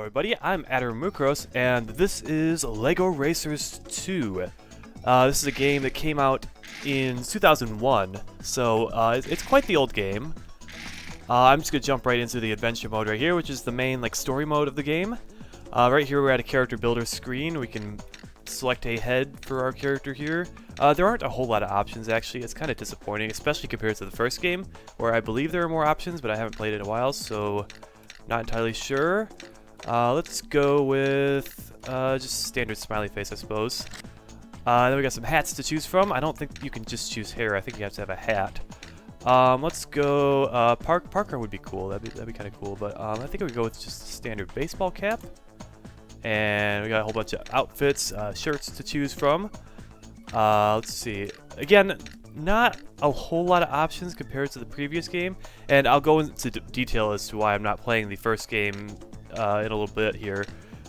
everybody, I'm Atyrum, and this is LEGO Racers 2. This is a game that came out in 2001, so it's quite the old game. I'm just going to jump right into the adventure mode right here, which is the main story mode of the game. Right here we're at a character builder screen. We can select a head for our character here. There aren't a whole lot of options actually. It's kind of disappointing, especially compared to the first game, where I believe there are more options, but I haven't played it in a while, so not entirely sure. Let's go with just standard smiley face, I suppose. Then we got some hats to choose from. I don't think you can just choose hair. I think you have to have a hat. Let's go Parker would be cool. That'd be kind of cool. But I think we go with just a standard baseball cap. And we got a whole bunch of outfits, shirts to choose from. Let's see. Again, not a whole lot of options compared to the previous game, and I'll go into detail as to why I'm not playing the first game in a little bit here.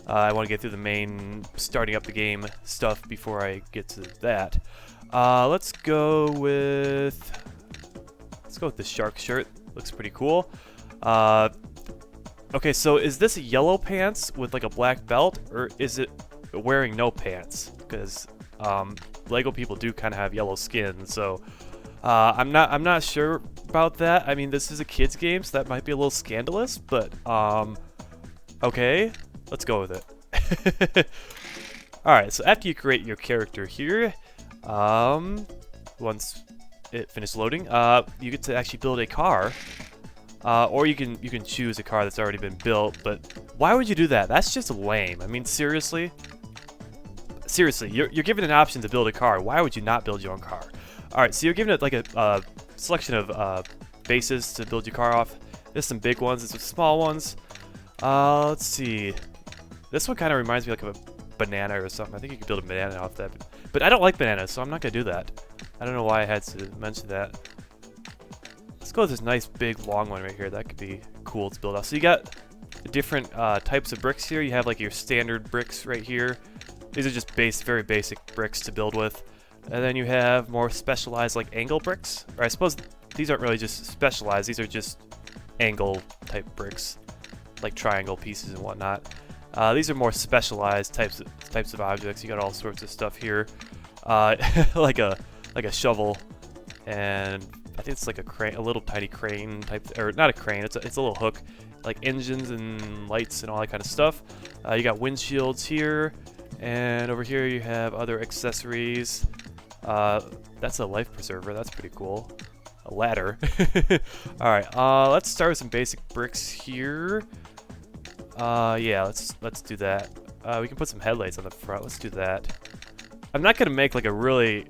I want to get through the main starting up the game stuff before I get to that. Let's go with the shark shirt. Looks pretty cool. Okay, so is this yellow pants with a black belt, or is it wearing no pants? Because Lego people do kind of have yellow skin, so I'm not sure about that. I mean, this is a kids game, so that might be a little scandalous, but okay, let's go with it. Alright, so after you create your character here, once it finishes loading, you get to actually build a car, or you can choose a car that's already been built. But why would you do that? That's just lame. I mean, seriously, you're given an option to build a car. Why would you not build your own car? Alright, so you're given it a selection of bases to build your car off. There's some big ones, there's some small ones. Let's see. This one kind of reminds me of a banana or something. I think you could build a banana off that. But I don't like bananas, so I'm not going to do that. I don't know why I had to mention that. Let's go with this nice big long one right here. That could be cool to build off. So you got different types of bricks here. You have your standard bricks right here. These are just very basic bricks to build with. And then you have more specialized angle bricks. Or I suppose these aren't really just specialized. These are just angle type bricks, like triangle pieces and whatnot. These are more specialized types of objects. You got all sorts of stuff here, like a shovel, and I think it's a crane, a little tiny crane type, or not a crane. It's a little hook, like engines and lights and all that kind of stuff. You got windshields here, and over here you have other accessories. That's a life preserver. That's pretty cool. A ladder. All right. Let's start with some basic bricks here. Yeah, let's do that. We can put some headlights on the front. Let's do that. I'm not gonna make a really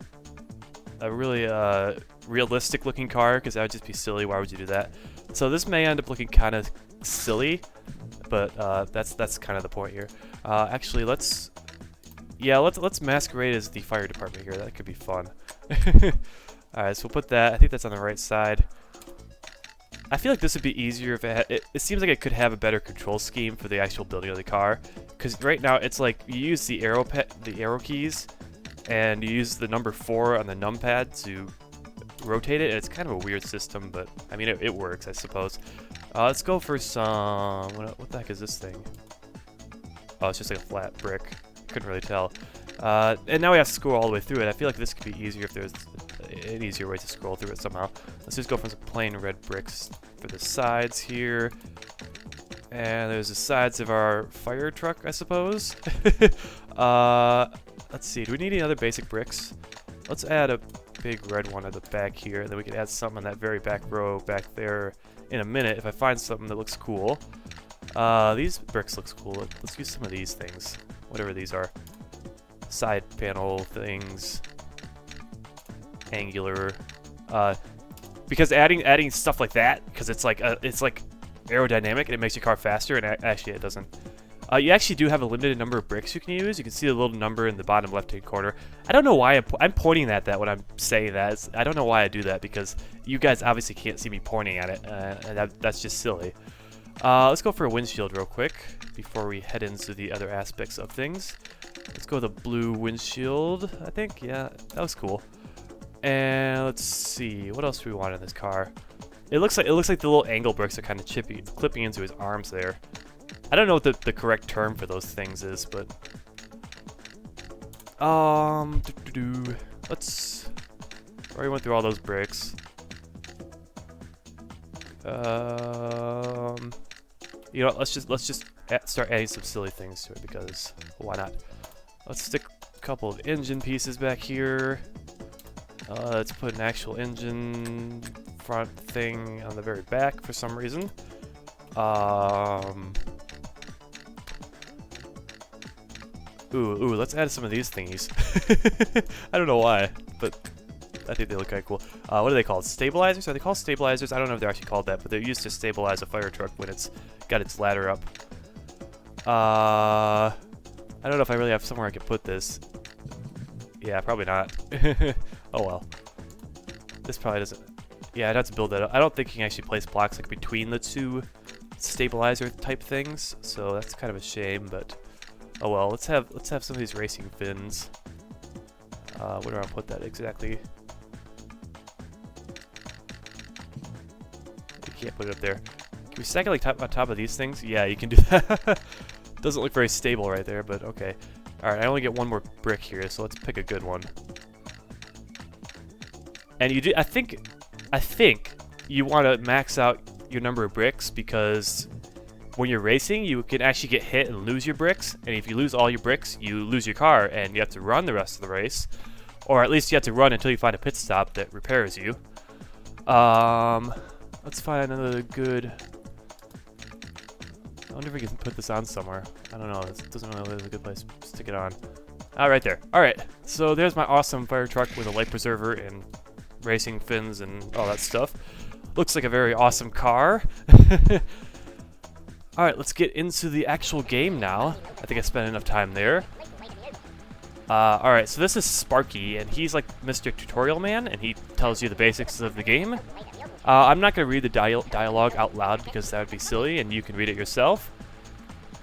realistic looking car, because that would just be silly. Why would you do that? So this may end up looking kind of silly, but that's kind of the point here. Actually, let's masquerade as the fire department here. That could be fun. All right, so we'll put that. I think that's on the right side. I feel like this would be easier if it seems like it could have a better control scheme for the actual building of the car, because right now it's you use the arrow keys, and you use the number 4 on the numpad to rotate it, and it's kind of a weird system, but I mean it works, I suppose. Let's go for some what the heck is this thing? Oh, it's just a flat brick. Couldn't really tell. And now we have to scroll all the way through it. I feel like this could be easier if there's an easier way to scroll through it somehow. Let's just go for some plain red bricks for the sides here. And there's the sides of our fire truck, I suppose. Let's see, do we need any other basic bricks? Let's add a big red one at the back here, and then we can add some on that very back row back there in a minute if I find something that looks cool. These bricks looks cool. Let's use some of these things, whatever these are. Side panel things, angular, because adding stuff like that, because it's aerodynamic and it makes your car faster, and actually it doesn't. You actually do have a limited number of bricks you can use. You can see the little number in the bottom left-hand corner. I don't know why I'm pointing at that when I'm saying that. I don't know why I do that, because you guys obviously can't see me pointing at it, and that's just silly. Let's go for a windshield real quick before we head into the other aspects of things. Let's go with a blue windshield, I think. Yeah, that was cool. And let's see, what else do we want in this car? It looks like the little angle bricks are kind of clipping into his arms there. I don't know what the correct term for those things is, but let's. Already went through all those bricks. You know, let's just start adding some silly things to it because why not? Let's stick a couple of engine pieces back here. Let's put an actual engine front thing on the very back for some reason. Ooh, let's add some of these thingies. I don't know why, but I think they look kind of cool. What are they called? Stabilizers? Are they called stabilizers? I don't know if they're actually called that, but they're used to stabilize a fire truck when it's got its ladder up. I don't know if I really have somewhere I can put this. Yeah, probably not. Oh well. This probably doesn't... Yeah, I'd have to build that up. I don't think you can actually place blocks like between the two stabilizer type things, so that's kind of a shame, but oh well. Let's have some of these racing fins. Where do I put that exactly? You can't put it up there. Can we stack it like on top of these things? Yeah, you can do that. Doesn't look very stable right there, but okay. Alright, I only get one more brick here, so let's pick a good one. And you do, I think you want to max out your number of bricks because when you're racing, you can actually get hit and lose your bricks. And if you lose all your bricks, you lose your car and you have to run the rest of the race. Or at least you have to run until you find a pit stop that repairs you. Let's find another good... I wonder if we can put this on somewhere. I don't know. This doesn't really look like a good place to stick it on. Ah, right there. Alright, so there's my awesome fire truck with a life preserver and racing fins and all that stuff. Looks like a very awesome car. Alright, let's get into the actual game now. I think I spent enough time there. Alright, so this is Sparky, and he's like Mr. Tutorial Man, and he tells you the basics of the game. I'm not going to read the dialogue out loud because that would be silly, and you can read it yourself.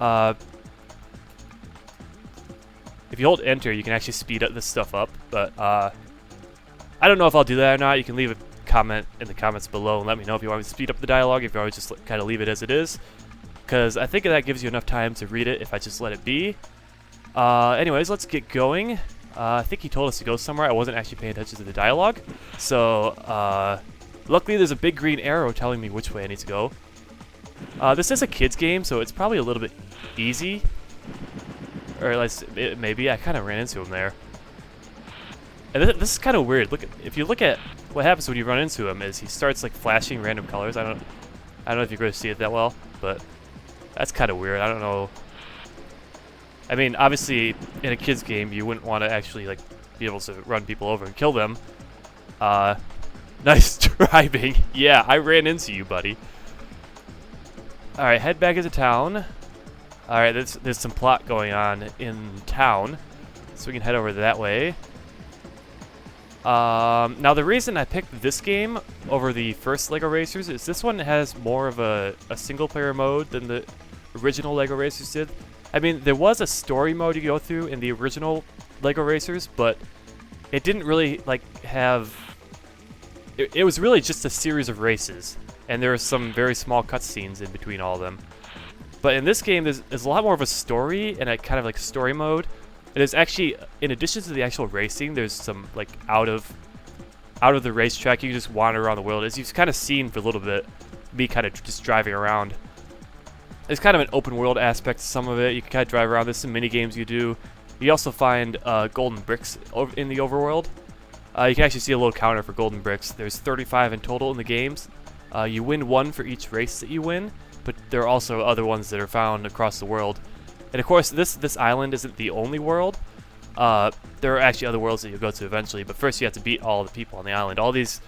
If you hold enter, you can actually speed up this stuff up, but I don't know if I'll do that or not. You can leave a comment in the comments below and let me know if you want me to speed up the dialogue, if you want to just kind of leave it as it is. Because I think that gives you enough time to read it if I just let it be. Anyways, let's get going. I think he told us to go somewhere. I wasn't actually paying attention to the dialogue. So, luckily there's a big green arrow telling me which way I need to go. This is a kid's game, so it's probably a little bit easy. Or at least, maybe. I kind of ran into him there. And this is kind of weird. If you look at what happens when you run into him, is he starts like flashing random colors. I don't know if you're going to see it that well, but that's kind of weird. I don't know. I mean, obviously, in a kid's game, you wouldn't want to actually like be able to run people over and kill them. Nice driving. Yeah, I ran into you, buddy. All right, head back into town. All right, there's some plot going on in town, so we can head over that way. Now the reason I picked this game over the first LEGO Racers is this one has more of a single-player mode than the original LEGO Racers did. I mean, there was a story mode you could go through in the original LEGO Racers, but it didn't really like have... It was really just a series of races, and there are some very small cutscenes in between all of them. But in this game, there's a lot more of a story and a kind of like story mode. It is actually, in addition to the actual racing, there's some like out of the racetrack. You can just wander around the world, as you've kind of seen for a little bit. Me kind of just driving around. There's kind of an open world aspect to some of it. You can kind of drive around. There's some mini games you do. You also find golden bricks in the overworld. You can actually see a little counter for golden bricks. There's 35 in total in the games. You win one for each race that you win, but there are also other ones that are found across the world. And of course, this island isn't the only world. There are actually other worlds that you'll go to eventually, but first you have to beat all the people on the island. All these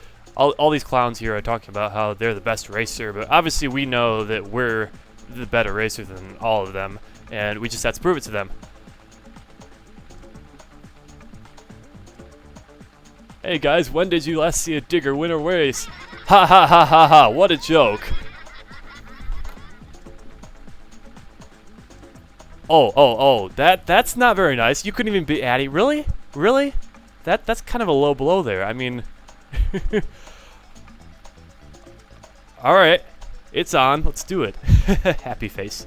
clowns here are talking about how they're the best racer, but obviously we know that we're the better racer than all of them, and we just have to prove it to them. Hey guys, when did you last see a digger win a race? Ha ha ha ha ha, what a joke. Oh, that's not very nice. You couldn't even beat Addy. Really? Really? That's kind of a low blow there. I mean... Alright. It's on. Let's do it. Happy face.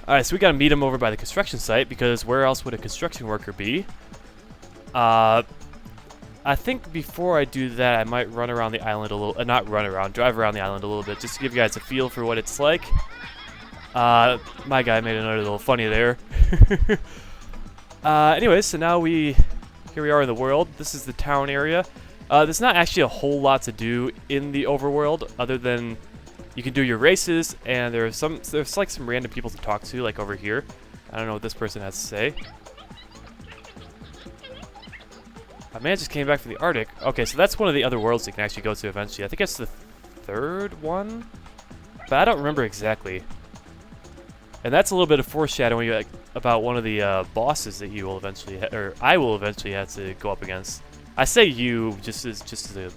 Alright, so we gotta meet him over by the construction site, because where else would a construction worker be? I think before I do that, I might run around the island a little, not run around, drive around the island a little bit, just to give you guys a feel for what it's like. My guy made another little funny there. Anyways, so now here we are in the world. This is the town area. There's not actually a whole lot to do in the overworld, other than you can do your races, and there's like some random people to talk to, like over here. I don't know what this person has to say. A man just came back from the Arctic. Okay, so that's one of the other worlds you can actually go to eventually. I think it's the third one, but I don't remember exactly. And that's a little bit of foreshadowing like, about one of the bosses that you will eventually, or I will eventually have to go up against. I say you just as a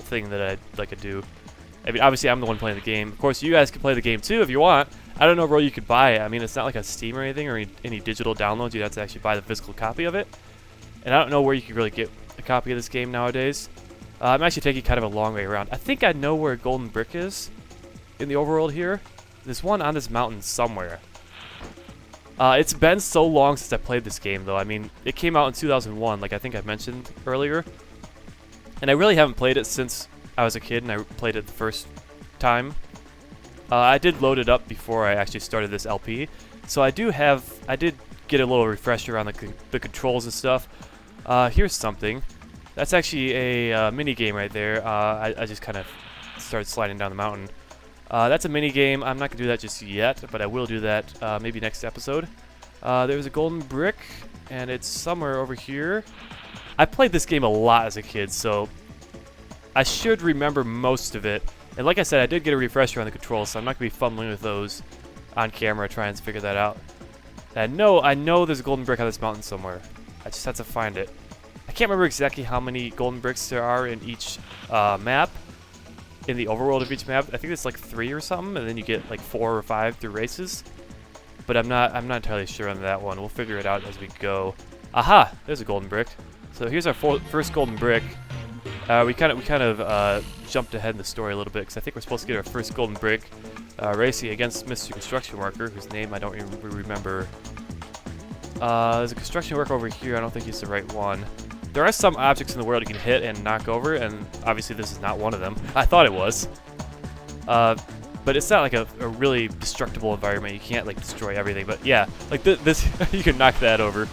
thing that I'd like to do. I mean, obviously I'm the one playing the game. Of course, you guys can play the game too if you want. I don't know where you could buy it. I mean, it's not like a Steam or anything, or any digital downloads. You'd have to actually buy the physical copy of it. And I don't know where you can really get a copy of this game nowadays. I'm actually taking kind of a long way around. I think I know where Golden Brick is in the overworld here. There's one on this mountain somewhere. It's been so long since I played this game, though. I mean, it came out in 2001, like I think I mentioned earlier. And I really haven't played it since I was a kid and I played it the first time. I did load it up before I actually started this LP. So I did get a little refresher on the controls and stuff. Here's something. That's actually a mini game right there. I just kind of started sliding down the mountain. That's a mini game. I'm not gonna do that just yet, but I will do that maybe next episode. There's a golden brick, and it's somewhere over here. I played this game a lot as a kid, so I should remember most of it. And like I said, I did get a refresher on the controls, so I'm not gonna be fumbling with those on camera trying to figure that out. And I know there's a golden brick on this mountain somewhere. I just have to find it. I can't remember exactly how many golden bricks there are in each map. In the overworld of each map, I think it's like 3 or something, and then you get like 4 or 5 through races. But I'm not entirely sure on that one. We'll figure it out as we go. Aha! There's a golden brick. So here's our first golden brick. We kind of jumped ahead in the story a little bit because I think we're supposed to get our first golden brick racing against Mr. Construction Worker, whose name I don't even remember. There's a construction worker over here. I don't think he's the right one. There are some objects in the world you can hit and knock over, and obviously this is not one of them. I thought it was. But it's not like a really destructible environment. You can't like destroy everything, but yeah, like this you can knock that over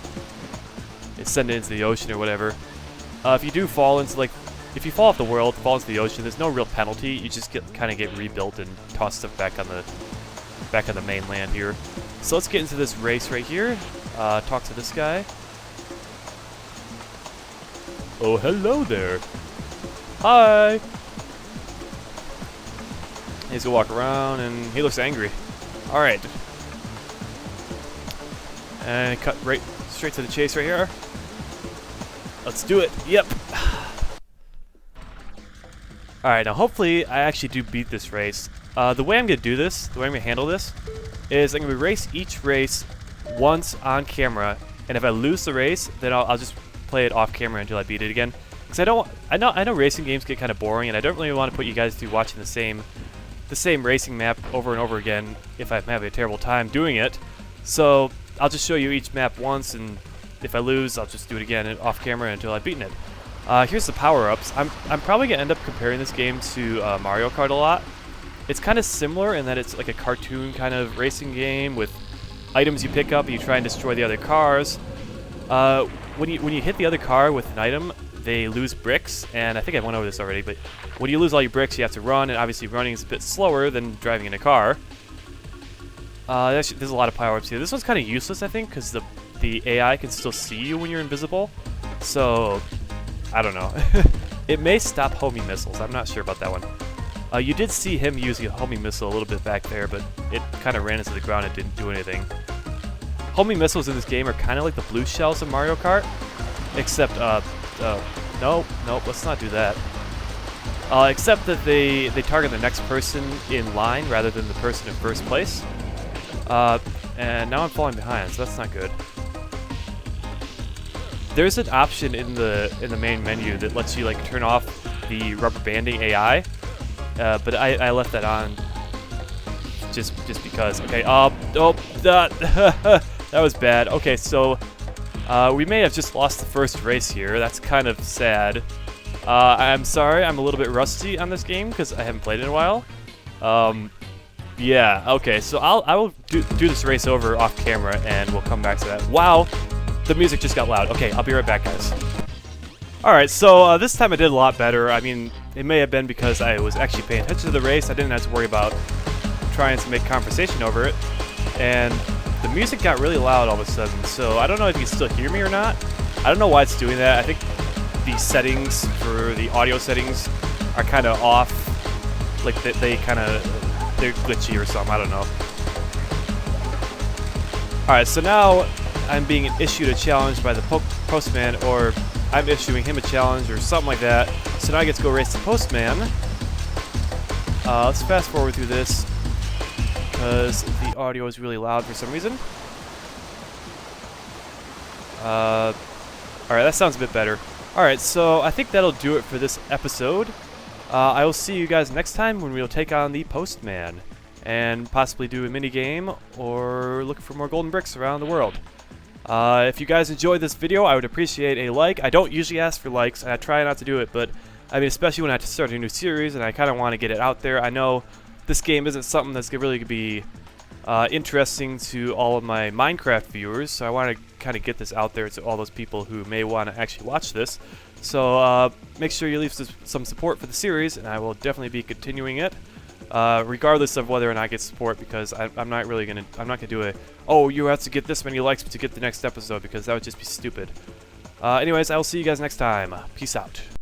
and send it into the ocean or whatever. If you do fall into if you fall off the world, fall into the ocean, there's no real penalty. You just kind of get rebuilt and toss stuff back on the mainland here. So let's get into this race right here. Talk to this guy. Oh, hello there. Hi. He's gonna walk around, and he looks angry. All right. And cut straight to the chase right here. Let's do it. Yep. All right. Now, hopefully, I actually do beat this race. The way I'm gonna do this, the way I'm gonna handle this, is I'm gonna race each race once on camera, and if I lose the race, then I'll just play it off camera until I beat it again. Because I know racing games get kind of boring, and I don't really want to put you guys through watching the same racing map over and over again if I'm having a terrible time doing it. So I'll just show you each map once, and if I lose, I'll just do it again off camera until I've beaten it. Here's the power-ups. I'm probably gonna end up comparing this game to Mario Kart a lot. It's kind of similar in that it's like a cartoon kind of racing game with items you pick up and you try and destroy the other cars. When you hit the other car with an item, they lose bricks, and I think I went over this already, but when you lose all your bricks, you have to run, and obviously running is a bit slower than driving in a car. There's a lot of power-ups here. This one's kind of useless, I think, because the AI can still see you when you're invisible, so I don't know. It may stop homing missiles. I'm not sure about that one. You did see him use a homing missile a little bit back there, but it kind of ran into the ground and didn't do anything. Homing missiles in this game are kind of like the blue shells in Mario Kart, except, no, let's not do that. Except that they target the next person in line rather than the person in first place. And now I'm falling behind, so that's not good. There's an option in the main menu that lets you like turn off the rubber banding AI, but I left that on just because. Okay, Oh, that that was bad. Okay, so we may have just lost the first race here. That's kind of sad. I'm sorry, I'm a little bit rusty on this game because I haven't played it in a while. Yeah, okay, so I will do this race over off camera and we'll come back to that. Wow, the music just got loud. Okay, I'll be right back, guys. Alright, so this time I did a lot better. I mean, it may have been because I was actually paying attention to the race. I didn't have to worry about trying to make conversation over it. And the music got really loud all of a sudden, so I don't know if you can still hear me or not. I don't know why it's doing that. I think the settings for the audio settings are kind of off. Like, they're glitchy or something, I don't know. Alright, so now I'm being issued a challenge by the postman, or I'm issuing him a challenge or something like that. So now I get to go race the postman. Let's fast forward through this because the audio is really loud for some reason. Alright, that sounds a bit better. Alright, so I think that'll do it for this episode. I will see you guys next time when we'll take on the postman and possibly do a mini game or look for more golden bricks around the world. If you guys enjoyed this video, I would appreciate a like. I don't usually ask for likes, and I try not to do it, but I mean, especially when I have to start a new series and I kind of want to get it out there. I know this game isn't something that's really going to be interesting to all of my Minecraft viewers, so I want to kind of get this out there to all those people who may want to actually watch this. So make sure you leave some support for the series, and I will definitely be continuing it, regardless of whether or not I get support, because I'm not gonna do a, oh, you have to get this many likes to get the next episode, because that would just be stupid. Anyways, I will see you guys next time. Peace out.